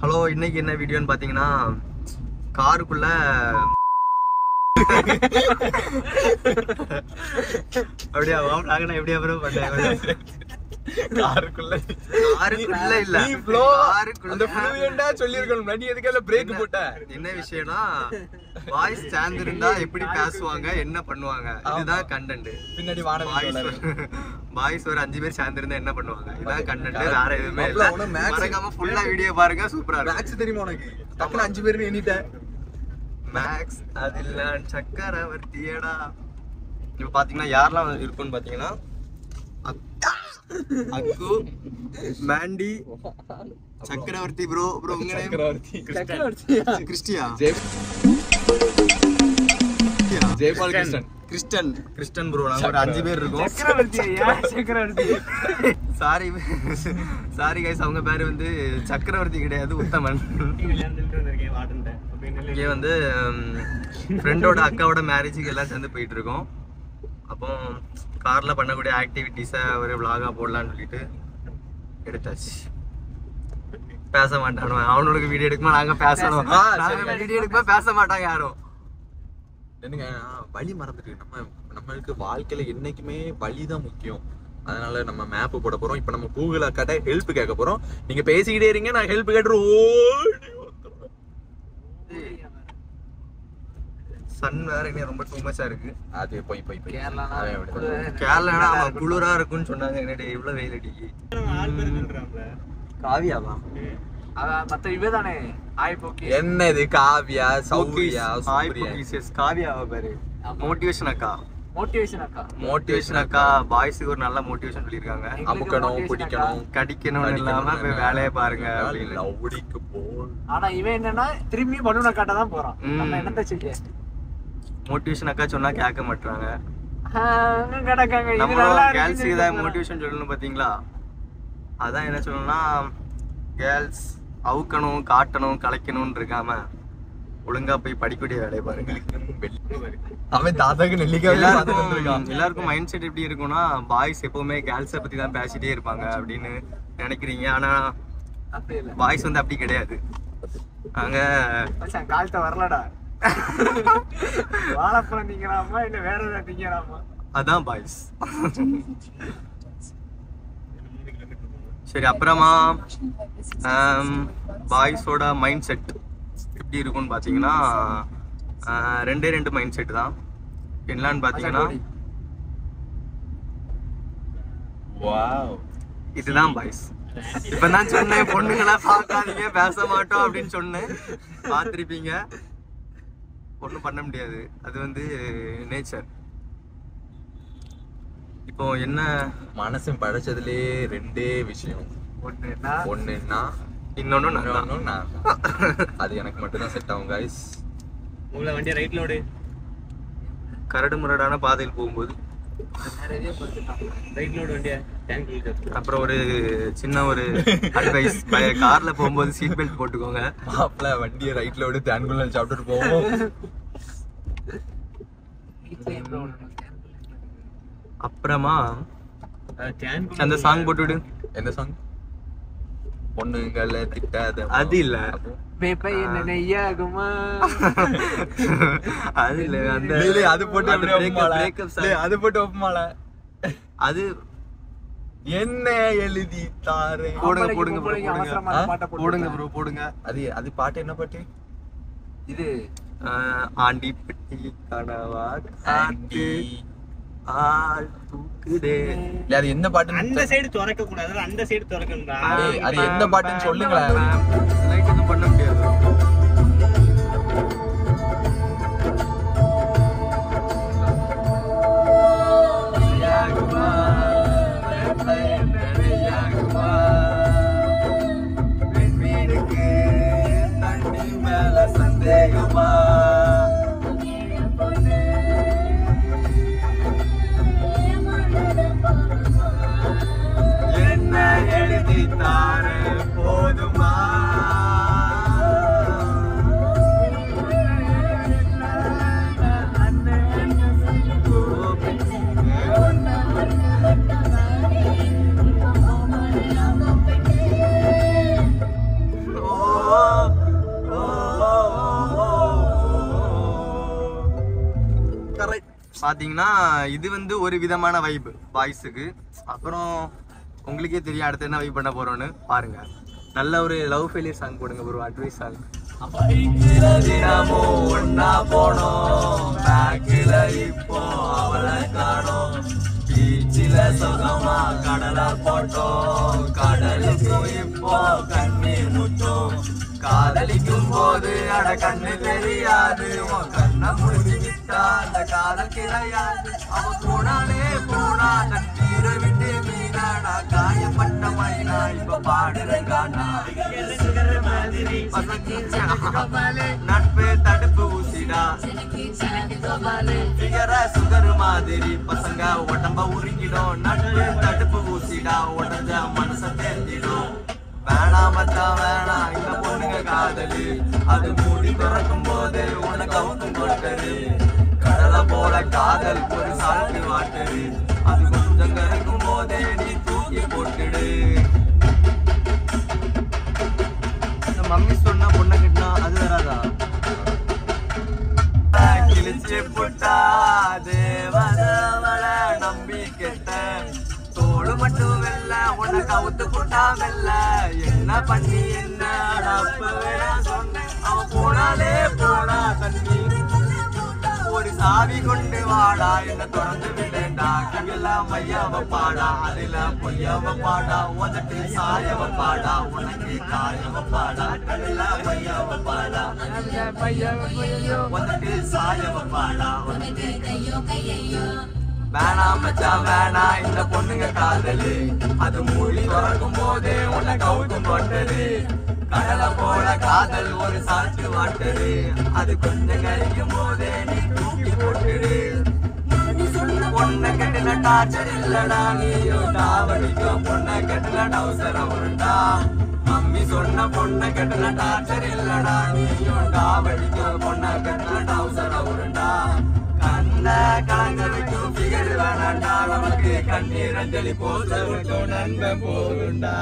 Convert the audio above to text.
Hello, இன்னைக்கு என்ன வீடியோன்னு பாத்தீங்கன்னா காருக்குள்ள அப்படியே எப்படியா ப்ரோ பண்ணேன் காருக்குள்ள இல்ல பிரேக் போட்ட என்ன விஷயம்னா வாய்ஸ் சேர்ந்து இருந்தா எப்படி பேசுவாங்க என்ன பண்ணுவாங்க இதுதான் கண்டென்ட். பின்னாடி வாய்ஸ் ஒரு 5 பேர் சேர்ந்து இருந்தா என்ன பண்ணுவாங்க இதுதான் கண்டென்ட். வேற எதுவுமே இல்ல. மறக்காம ஃபுல்லா வீடியோ பாருங்க. சூப்பரா இருக்கு. மேக்ஸ் தெரியுமா உனக்கு? டக்குனு 5 பேர் எண்ணிட்ட. மேக்ஸ் அதில்ல சக்கரவர்த்தியடா. இப்ப பாத்தீங்கன்னா யாரெல்லாம் இருக்குன்னு பாத்தீங்கன்னா அக்கு, மாண்டி, சக்கரவர்த்தி ப்ரோ உங்க நேம் கிறிஸ்டியா ஜெயபால் கிறிஸ்டன் ப்ரோ. நாங்க ஒரு 5 பேர் இருக்கோம். சாரி கைஸ், அவங்க பேரு வந்து சக்கரவர்த்தி கிடையாது, உத்தமன். இங்கே வந்து ஃப்ரெண்டோட அக்காவோட மேரேஜுக்கு எல்லாம் சேர்ந்து போயிட்டு இருக்கோம். அப்போ கார்ல பண்ணக்கூடிய ஆக்டிவிட்டிஸை ஒரு விளாகா போடலான்னு சொல்லிட்டு எடுத்தாச்சு. பேச மாட்டானு அவனோட வீடியோ எடுக்குமா நாங்க பேசணும். வீடியோ எடுக்குமா பேச மாட்டாங்க யாரும். என்னங்க வழி மறந்துட்டு நம்மளுக்கு வாழ்க்கையில என்னைக்குமே வழிதான் முக்கியம். அதனால நம்ம மேப் போட போறோம். இப்ப நம்ம கூகுள் அக்காட்ட ஹெல்ப் கேட்க போறோம். நீங்க பேசிக்கிட்டே இருங்க, நான் ஹெல்ப் கேட்டுருவோம். சன் வேற என்ன ரொம்ப டூ மச்சா இருக்கு. அது போய் கேரளா குளிரா இருக்குன்னு சொன்னாங்க. என்னடி இவ்வளவு வெயில் அடிக்கு. காவியாவா மத்த இவதானே என்னது காவியா சௌரியா காவியாவா பேரு மோட்டிவேஷன் அக்கா பாய்ஸுக்கு ஒரு நல்ல மோட்டிவேஷன் சொல்லியிருக்காங்க. அமுக்கணும் பிடிக்கணும் கடிக்கணும் இல்லாம போய் வேலையை பாருங்க அப்படின்னு. ஆனா இவன் என்னன்னா திரும்பி பலூன் அக்காட்ட தான் போறான். நம்ம என்னத்த செய்ய? மோட்டிவேஷன் அக்கா சொன்னா கேட்க மாட்டாங்க. கேர்ள்ஸுக்கு ஏதாவது மோட்டிவேஷன் சொல்லணும் பாத்தீங்களா? அதான் என்ன சொல்லணும்னா கேர்ள்ஸ் அவுக்கணும் காட்டணும் கலைக்கணும்னு இருக்காம ஒழுங்கா போய் படிக்கக்கூடிய வேலையை பாருங்க. அவன் தாத்தாக்கு நெல்லிக்காய். எல்லாருக்கும் மைண்ட் செட் எப்படி இருக்கும்னா பாய்ஸ் எப்பவுமே கேர்ள்ஸை பத்தி தான் பேசிட்டே இருப்பாங்க அப்படின்னு நினைக்கிறீங்க. ஆனா பாய்ஸ் வந்து அப்படி கிடையாது. நாங்க காலத்தை வரலடா. வாழைப்பழம் திங்கலாமா இல்ல வேற ஏதாவது திங்கலாமா? அதான் பாய்ஸ். சரி, அப்புறமா பாய்ஸோட மைண்ட் செட் எப்படி இருக்கும்னு பாத்தீங்கன்னா 2 மைண்ட் செட் தான். என்னன்னு பாத்தீங்கன்னா இதுதான் பாய்ஸ். இப்பதான் சொன்னேன் பொண்ணுங்களா பார்க்காதீங்க பேச மாட்டோம் அப்படின்னு சொன்னேன். பார்த்திருப்பீங்க. ஒன்றும் பண்ண முடியாது, அது வந்து நேச்சர். இப்போ என்ன மனசன் படைச்சதுலே 2 விஷயம். ஒண்ணுன்னா இன்னொன்னு நான். அது எனக்கு மட்டும் தான் செட் ஆகும் guys. உங்களை வண்டியை ரைட்ல ஓடு. கரடு முரடான பாதையில் போகும்போது அப்புறம் ஒரு சின்ன ஒரு அட்வைஸ், கார்ல போகும்போது சீட் பெல்ட் போட்டுக்கோங்க. மாப்பிள்ள வண்டியை ரைட்ல விட தேன்குள்ள சாப்பிட்டுட்டு போவோம். அப்புறமா அந்த சாங் போட்டுவிடு. என்ன சாங்? பொண்ணுங்களை திட்டாத. அது இல்ல, அது இல்ல, அந்த அது போட்டு அது போட்டு ஒப்புமால. அது என்ன எழுதி தாரே. போடுங்க போடுங்க. அது பாட்டு என்ன பாட்டு? இது ஆண்டி பெட்டி கனவா ஆண்டி ஆள் தூக்குதே. அது என்ன பாட்டு? அந்த சைடு திறக்க கூடாது, அந்த சைடு திறக்கணும்டா. அது என்ன பாட்டுன்னு சொல்லுங்களேன். லைட் எதுவும் பண்ண முடியாது. போதுமா பாத்தீங்கன்னா இது வந்து ஒரு விதமான வைப் பாய்ஸுக்கு. அப்புறம் உங்களுக்கே தெரியும் அடுத்து என்ன வைப் பண்ண போறோம்னு பாருங்க. நல்ல ஒரு லவ் ஃபெயிலியர் சாங் போடுங்க ப்ரோ, அட்வைஸ் சாங். தினமும் ஒன்னா போனோம் பேக்கில இப்போ அவளை காணோம், பீச்சில சுகமா கடலை போட்டோம், கடலுக்கு இப்போ கண்ணீர் முட்டோம், காதலிக்கும் போது அட கண்ணு தெரியாது, உன் கண்ணை முடிஞ்சுக்கிட்டா அந்த காதல் கிடையாது, அவ போனாலே போனா தண்ணீரை விட்டு மீனாடா, காயப்பட்ட மைனா இப்ப பாடுறேன் கானா, நட்பு தடுப்பு ஊசிடா, சுகர் மாதிரி பசங்க உடம்ப உருக்கிடும், நட்பு தடுப்பு ஊசிடா உடஞ்ச மனச தேர்ந்திடும், வேணாம் மச்சான் வேணாம் இந்த பொண்ணுங்க காதலி, அது மூடி திறக்கும் போது உனக்கு அவுக்கும் கொட்டது, கடலை போல காதல் ஒரு சால்ட்டு வாட்டரு, அது கொஞ்சம் கறக்கும் போதே நீ தூக்கி போட்டுடு. மம்மி சொன்னா பொண்ணை கிட்டா அது வராதா, கிழிச்சு புட்டா தேவதவள நம்பி கெட்ட, தோடு மட்டும் வெல்ல உனக்கு அவுத்து புட்டா வெல்ல, என்ன பண்ணி என்ன அப்பவே சொன்னேன், அவன் போனாலே போனா தண்ணி, ஒரு சாவி கொண்டு வாடா என்ன தொடர்ந்து விடேண்டா, கங்கெல்லாம் மையாவ பாடா அதுல பொய்யாவ பாடா, உதட்டு சாயவ பாடா உனக்கு காயவ பாடா, கங்கெல்லாம் மையாவ பாடா உதட்டு சாயவ பாடா உனக்கு கையோ கையோ, வேணாம் மச்சான் வேணாம் இந்த பொண்ணுங்க காதலு, அது மூடி திறக்கும் போதே உன்னை கவுக்கும் போட்டது, கடலை போல காதல் ஒரு சாட்டு வாட்டரு, அது கொஞ்சம் கழிக்கும் போதே நீ தூக்கி போட்டுடு, பொண்ணை கட்டின டார்ச்சர் இல்லடா நீயும் டாவடிக்கும், பொண்ணை கட்டின டவுசரம் உருண்டா, மம்மி சொன்ன பொண்ணை கட்டின டார்ச்சர் இல்லடா நீயும் டாவடிக்கும், பொண்ணை கட்டின டவுசரம் உருண்டா, கண்ணை கலங்க வைக்கும் பிகர் வேணாண்டா, நமக்கு கண்ணீர் அஞ்சலி போதும் நண்பன் போதுண்டா.